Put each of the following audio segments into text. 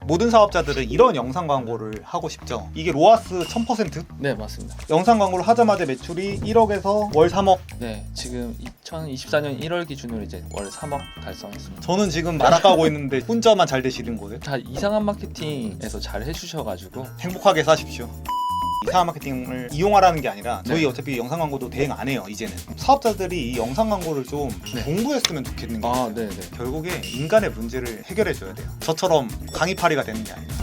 모든 사업자들은 이런 영상 광고를 하고 싶죠. 이게 로아스 1000%? 네, 맞습니다. 영상 광고를 하자마자 매출이 1억에서 월 3억. 네, 지금 2024년 1월 기준으로 이제 월 3억 달성했습니다. 저는 지금 날아가고 있는데 혼자만 잘 되시는 거예요? 다 이상한 마케팅에서 잘 해주셔가지고. 행복하게 사십시오. 이상한 마케팅을 이용하라는 게 아니라 저희 네. 어차피 영상 광고도 대행 안 해요. 이제는 사업자들이 이 영상 광고를 좀 네. 공부했으면 좋겠는 게 있어요. 네네. 결국에 인간의 문제를 해결해 줘야 돼요. 저처럼 강의파리가 되는 게 아니라.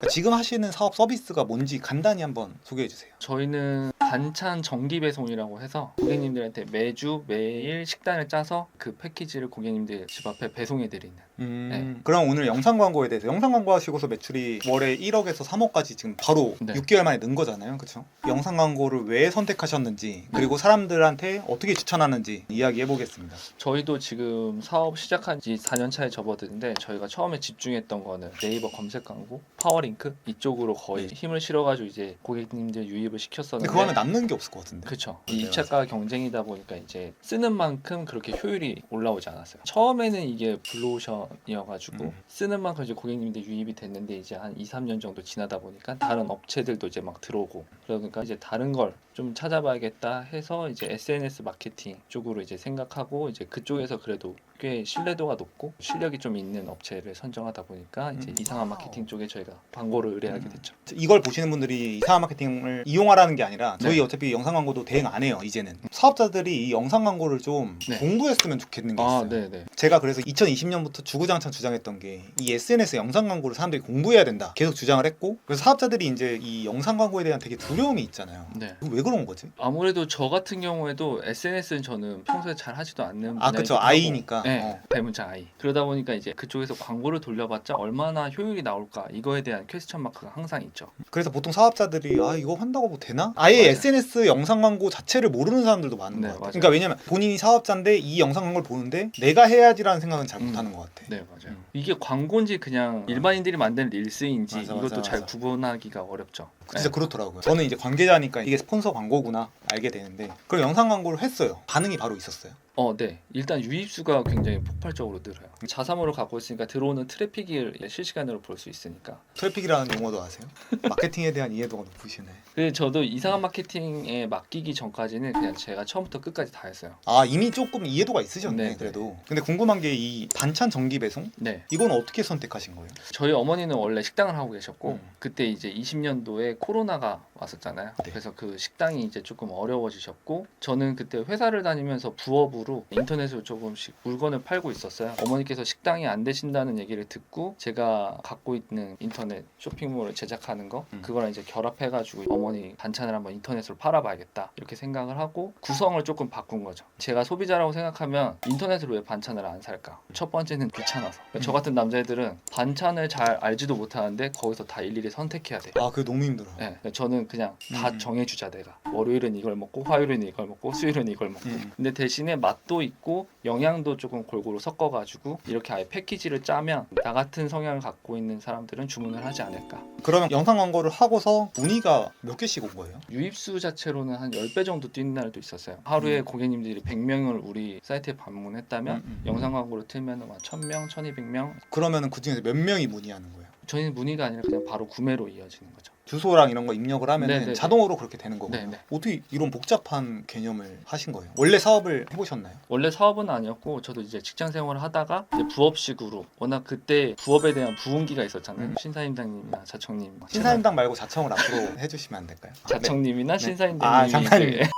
지금 하시는 사업 서비스가 뭔지 간단히 한번 소개해 주세요. 저희는 반찬 정기 배송이라고 해서 고객님들한테 매주 매일 식단을 짜서 그 패키지를 고객님들 집 앞에 배송해 드리는. 네. 그럼 오늘 영상 광고에 대해서 영상 광고 하시고서 매출이 월에 1억에서 3억까지 지금 바로 네. 6개월 만에 는 거잖아요. 그렇죠? 영상 광고를 왜 선택하셨는지 그리고 사람들한테 어떻게 추천하는지 이야기해 보겠습니다. 저희도 지금 사업 시작한 지 4년 차에 접어드는데 저희가 처음에 집중했던 거는 네이버 검색 광고, 파워링크 이쪽으로 거의 네. 힘을 실어가지고 이제 고객님들 유입을 근데 시켰었는데 그거 하면 남는 게 없을 것 같은데. 그렇죠. 네, 2차가 경쟁이다 보니까 이제 쓰는 만큼 그렇게 효율이 올라오지 않았어요. 처음에는 이게 블루오션이어가지고 쓰는 만큼 이제 고객님들 유입이 됐는데 이제 한 2, 3년 정도 지나다 보니까 다른 업체들도 이제 막 들어오고 그러니까 이제 다른 걸 좀 찾아봐야겠다 해서 이제 SNS 마케팅 쪽으로 이제 생각하고 이제 그쪽에서 그래도 꽤 신뢰도가 높고 실력이 좀 있는 업체를 선정하다 보니까 이제 이상한 마케팅 쪽에 저희가 광고를 의뢰하게 됐죠. 이걸 보시는 분들이 이상한 마케팅을 이용하라는 게 아니라 저희 네. 어차피 영상 광고도 대행 안 해요. 이제는 사업자들이 이 영상 광고를 좀 네. 공부했으면 좋겠는 게 있어요. 네네. 제가 그래서 2020년부터 주구장창 주장했던 게 이 SNS 영상 광고를 사람들이 공부해야 된다 계속 주장을 했고 그래서 사업자들이 이제 이 영상 광고에 대한 되게 두려움이 있잖아요. 네. 이거 왜 그런 거지? 아무래도 저 같은 경우에도 SNS는 저는 평소에 잘 하지도 않는 아 분야이기도 그쵸 하고, 아이니까. 네, 대문자 아이. 그러다 보니까 이제 그쪽에서 광고를 돌려봤자 얼마나 효율이 나올까 이거에 대한 퀘스천 마크가 항상 있죠. 그래서 보통 사업자들이 아 이거 한다고 뭐 되나? 아예 맞아요. SNS 영상 광고 자체를 모르는 사람들도 많은 네, 것 같아요. 맞아요. 그러니까 왜냐면 본인이 사업자인데 이 영상 광고를 보는데 내가 해야지라는 생각은 잘 못하는 것 같아. 네, 맞아요. 이게 광고인지 그냥 일반인들이 만든 릴스인지 맞아, 이것도 맞아, 잘 맞아. 구분하기가 어렵죠. 진짜 그렇더라고요. 저는 이제 관계자니까 이게 스폰서 광고구나 알게 되는데 그럼 영상 광고를 했어요. 반응이 바로 있었어요. 네. 일단 유입수가 굉장히 폭발적으로 늘어요. 자사모를 갖고 있으니까 들어오는 트래픽을 실시간으로 볼 수 있으니까. 트래픽이라는 용어도 아세요? 마케팅에 대한 이해도가 높으시네. 그래서 저도 이상한 마케팅에 맡기기 전까지는 그냥 제가 처음부터 끝까지 다 했어요. 아 이미 조금 이해도가 있으셨네. 네, 그래도. 근데 궁금한 게 이 반찬 정기 배송? 네. 이건 어떻게 선택하신 거예요? 저희 어머니는 원래 식당을 하고 계셨고 음. 그때 이제 20년도에 코로나가 왔었잖아요. 네. 그래서 그 식당이 이제 조금 어려워지셨고 저는 그때 회사를 다니면서 부업으로 인터넷으로 조금씩 물건을 팔고 있었어요. 어머니께서 식당이 안 되신다는 얘기를 듣고 제가 갖고 있는 인터넷 쇼핑몰을 제작하는 거 그거랑 이제 결합해가지고 어머니 반찬을 한번 인터넷으로 팔아봐야겠다 이렇게 생각을 하고 구성을 조금 바꾼 거죠. 제가 소비자라고 생각하면 인터넷으로 왜 반찬을 안 살까? 첫 번째는 귀찮아서. 저 같은 남자애들은 반찬을 잘 알지도 못하는데 거기서 다 일일이 선택해야 돼. 아 그게 너무 힘들어. 네, 저는 그냥 다 정해주자 내가. 월요일은 이걸 먹고 화요일은 이걸 먹고 수요일은 이걸 먹고. 근데 대신에 맛도 있고 영양도 조금 골고루 섞어가지고 이렇게 아예 패키지를 짜면 나 같은 성향을 갖고 있는 사람들은 주문을 하지 않을까. 그러면 영상 광고를 하고서 문의가 몇 개씩 온 거예요? 유입수 자체로는 한 10배 정도 뛰는 날도 있었어요. 하루에 고객님들이 100명을 우리 사이트에 방문했다면 영상 광고를 틀면 한 1000명, 1200명. 그러면은 그 중에서 몇 명이 문의하는 거예요? 저희는 문의가 아니라 그냥 바로 구매로 이어지는 거죠. 주소랑 이런 거 입력을 하면 네네네. 자동으로 그렇게 되는 거고요. 네네. 어떻게 이런 복잡한 개념을 하신 거예요? 원래 사업을 해보셨나요? 원래 사업은 아니었고 저도 이제 직장 생활을 하다가 이제 부업식으로 워낙 그때 부업에 대한 부흥기가 있었잖아요. 신사임당님이나 자청님. 신사임당 말고 자청을 앞으로 해주시면 안 될까요? 자청님이나 네. 신사임당님이 아, 장난이네. 이제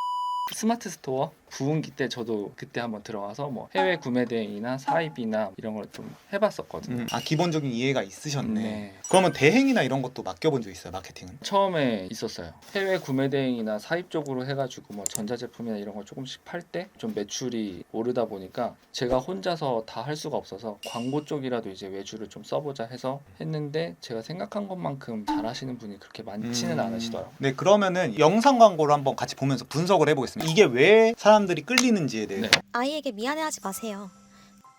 스마트 스토어 부흥기 때 저도 그때 한번 들어가서 뭐 해외 구매 대행이나 사입이나 이런 걸 좀 해봤었거든요. 아 기본적인 이해가 있으셨네. 네. 그러면 대행이나 이런 것도 맡겨본 적 있어요? 마케팅은? 처음에 있었어요. 해외 구매 대행이나 사입 쪽으로 해가지고 뭐 전자제품이나 이런 걸 조금씩 팔 때 좀 매출이 오르다 보니까 제가 혼자서 다 할 수가 없어서 광고 쪽이라도 이제 외주를 좀 써보자 해서 했는데 제가 생각한 것만큼 잘하시는 분이 그렇게 많지는 않으시더라고요. 네 그러면은 영상 광고를 한번 같이 보면서 분석을 해보겠습니다. 이게 왜 사람들이 끌리는지에 대해서. 네. 아이에게 미안해하지 마세요.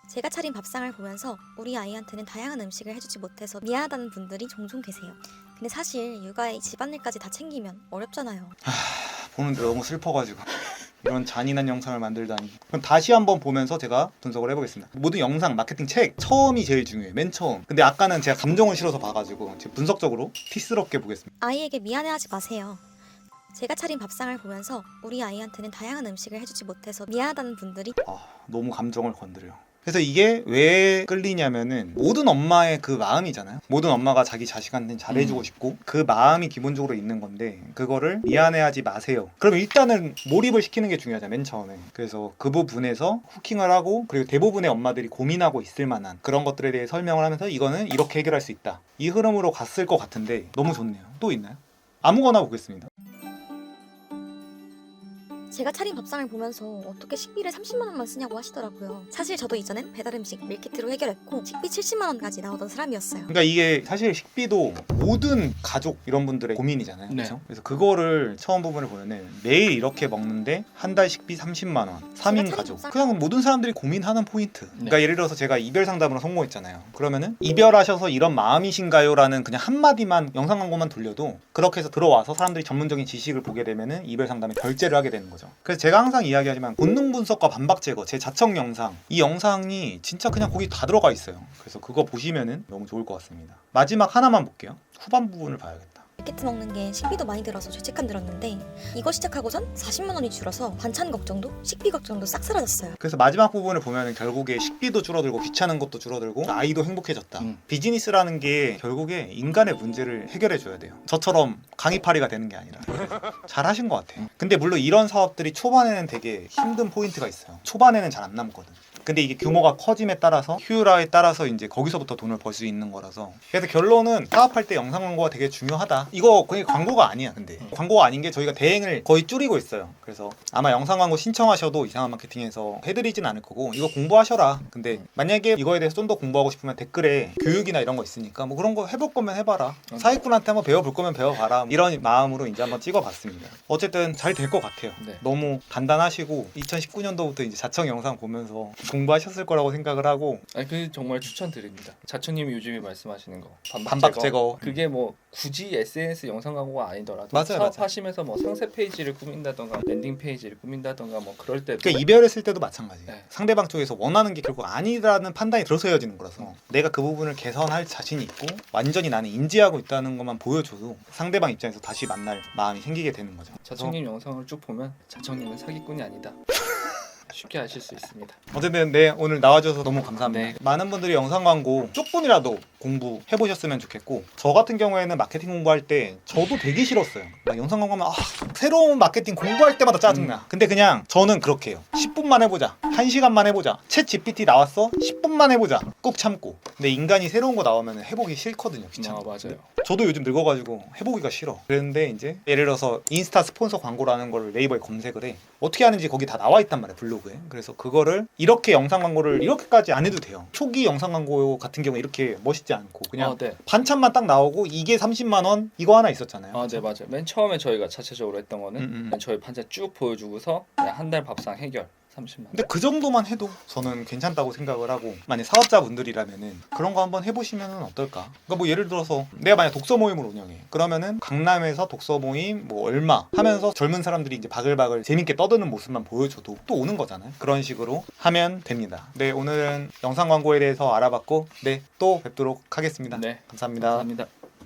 제가 차린 밥상을 보면서 우리 아이한테는 다양한 음식을 해주지 못해서 미안하다는 분들이 종종 계세요. 근데 사실 육아에 집안일까지 다 챙기면 어렵잖아요. 보는데 너무 슬퍼가지고. 이런 잔인한 영상을 만들다니. 그럼 다시 한번 보면서 제가 분석을 해보겠습니다. 모든 영상, 마케팅 책 처음이 제일 중요해요. 맨 처음. 근데 아까는 제가 감정을 실어서 봐가지고 지금 분석적으로 티스럽게 보겠습니다. 아이에게 미안해하지 마세요. 제가 차린 밥상을 보면서 우리 아이한테는 다양한 음식을 해주지 못해서 미안하다는 분들이 너무 감정을 건드려요. 그래서 이게 왜 끌리냐면은 모든 엄마의 그 마음이잖아요. 모든 엄마가 자기 자식한테는 잘해주고 싶고 그 마음이 기본적으로 있는 건데 그거를 미안해하지 마세요. 그럼 일단은 몰입을 시키는 게 중요하잖아요. 맨 처음에. 그래서 그 부분에서 후킹을 하고 그리고 대부분의 엄마들이 고민하고 있을 만한 그런 것들에 대해 설명을 하면서 이거는 이렇게 해결할 수 있다. 이 흐름으로 갔을 것 같은데 너무 좋네요. 또 있나요? 아무거나 보겠습니다. 제가 차린 밥상을 보면서 어떻게 식비를 30만 원만 쓰냐고 하시더라고요. 사실 저도 이전엔 배달 음식 밀키트로 해결했고 식비 70만 원까지 나오던 사람이었어요. 그러니까 이게 사실 식비도 모든 가족 이런 분들의 고민이잖아요. 네. 그렇죠? 그래서 그거를 처음 부분을 보면은 매일 이렇게 먹는데 한 달 식비 30만 원. 3인 가족. 그냥 모든 사람들이 고민하는 포인트. 그러니까 예를 들어서 제가 이별 상담으로 성공했잖아요. 그러면은 이별하셔서 이런 마음이신가요라는 그냥 한마디만 영상 광고만 돌려도 그렇게 해서 들어와서 사람들이 전문적인 지식을 보게 되면은 이별 상담에 결제를 하게 되는 거죠. 그래서 제가 항상 이야기하지만 본능 분석과 반박 제거 제 자청 영상 이 영상이 진짜 그냥 거기 다 들어가 있어요. 그래서 그거 보시면은 너무 좋을 것 같습니다. 마지막 하나만 볼게요. 후반 부분을 봐야겠다. 밀키트 먹는 게 식비도 많이 들어서 죄책감 들었는데 이거 시작하고선 40만 원이 줄어서 반찬 걱정도 식비 걱정도 싹 사라졌어요. 그래서 마지막 부분을 보면은 결국에 식비도 줄어들고 귀찮은 것도 줄어들고 아이도 행복해졌다. 비즈니스라는 게 결국에 인간의 문제를 해결해 줘야 돼요. 저처럼 강의파리가 되는 게 아니라. 잘하신 것 같아요. 근데 물론 이런 사업들이 초반에는 되게 힘든 포인트가 있어요. 초반에는 잘 안 남거든. 근데 이게 규모가 커짐에 따라서 효율화에 따라서 이제 거기서부터 돈을 벌 수 있는 거라서 그래서 결론은 사업할 때 영상 광고가 되게 중요하다. 이거 거의 광고가 아니야. 근데 광고가 아닌 게 저희가 대행을 거의 줄이고 있어요. 그래서 아마 영상 광고 신청하셔도 이상한 마케팅에서 해드리진 않을 거고 이거 공부하셔라. 근데 만약에 이거에 대해서 좀 더 공부하고 싶으면 댓글에 교육이나 이런 거 있으니까 뭐 그런 거 해볼 거면 해봐라. 사기꾼한테 한번 배워볼 거면 배워봐라. 이런 마음으로 이제 한번 찍어봤습니다. 어쨌든 잘 될 것 같아요. 네. 너무 단단하시고 2019년도부터 이제 자청 영상 보면서 공부하셨을 거라고 생각을 하고 아니 그 정말 추천드립니다. 자초님이 요즘에 말씀하시는 거 반박 제거. 그게 뭐 굳이 SNS 영상 광고가 아니더라도 맞아요, 사업하시면서 뭐 상세 페이지를 꾸민다던가 랜딩 페이지를 꾸민다던가 뭐 그럴 때도 그러니까 이별했을 때도 마찬가지예요. 네. 상대방 쪽에서 원하는 게 결국 아니라는 판단이 들어서 헤어지는 거라서 내가 그 부분을 개선할 자신이 있고 완전히 나는 인지하고 있다는 것만 보여줘도 상대방 입장에서 다시 만날 마음이 생기게 되는 거죠. 자청님 영상을 쭉 보면 자청님은 사기꾼이 아니다. 쉽게 아실 수 있습니다. 어쨌든 네 오늘 나와줘서 너무 감사합니다. 네. 많은 분들이 영상 광고 조금이라도 공부해 보셨으면 좋겠고 저 같은 경우에는 마케팅 공부할 때 저도 되게 싫었어요. 막 영상 광고하면 새로운 마케팅 공부할 때마다 짜증나. 근데 그냥 저는 그렇게 해요. 10분만 해보자. 1시간만 해보자. 챗 GPT 나왔어? 10분만 해보자. 꾹 참고. 근데 인간이 새로운 거 나오면 해보기 싫거든요. 귀찮아. 맞아요. 저도 요즘 늙어가지고 해보기가 싫어. 그랬는데 이제 예를 들어서 인스타 스폰서 광고라는 걸 네이버에 검색을 해. 어떻게 하는지 거기 다 나와 있단 말이야, 블로그에. 그래서 그거를 이렇게 영상 광고를 이렇게까지 안 해도 돼요. 초기 영상 광고 같은 경우에 이렇게 멋있지 않고 그냥 네. 반찬만 딱 나오고 이게 30만 원 이거 하나 있었잖아요. 네 맞아요. 맨 처음에 저희가 자체적으로 했던 거는 저희 반찬 쭉 보여주고서 한 달 밥상 해결 30만 원. 근데 그 정도만 해도 저는 괜찮다고 생각을 하고 만약 사업자분들이라면은 그런 거 한번 해보시면은 어떨까? 그러니까 뭐 예를 들어서 내가 만약 독서 모임을 운영해 그러면은 강남에서 독서 모임 뭐 얼마 하면서 젊은 사람들이 이제 바글바글 재밌게 떠드는 모습만 보여줘도 또 오는 거잖아요. 그런 식으로 하면 됩니다. 네 오늘은 영상 광고에 대해서 알아봤고 네 또 뵙도록 하겠습니다. 네 감사합니다. 감사합니다.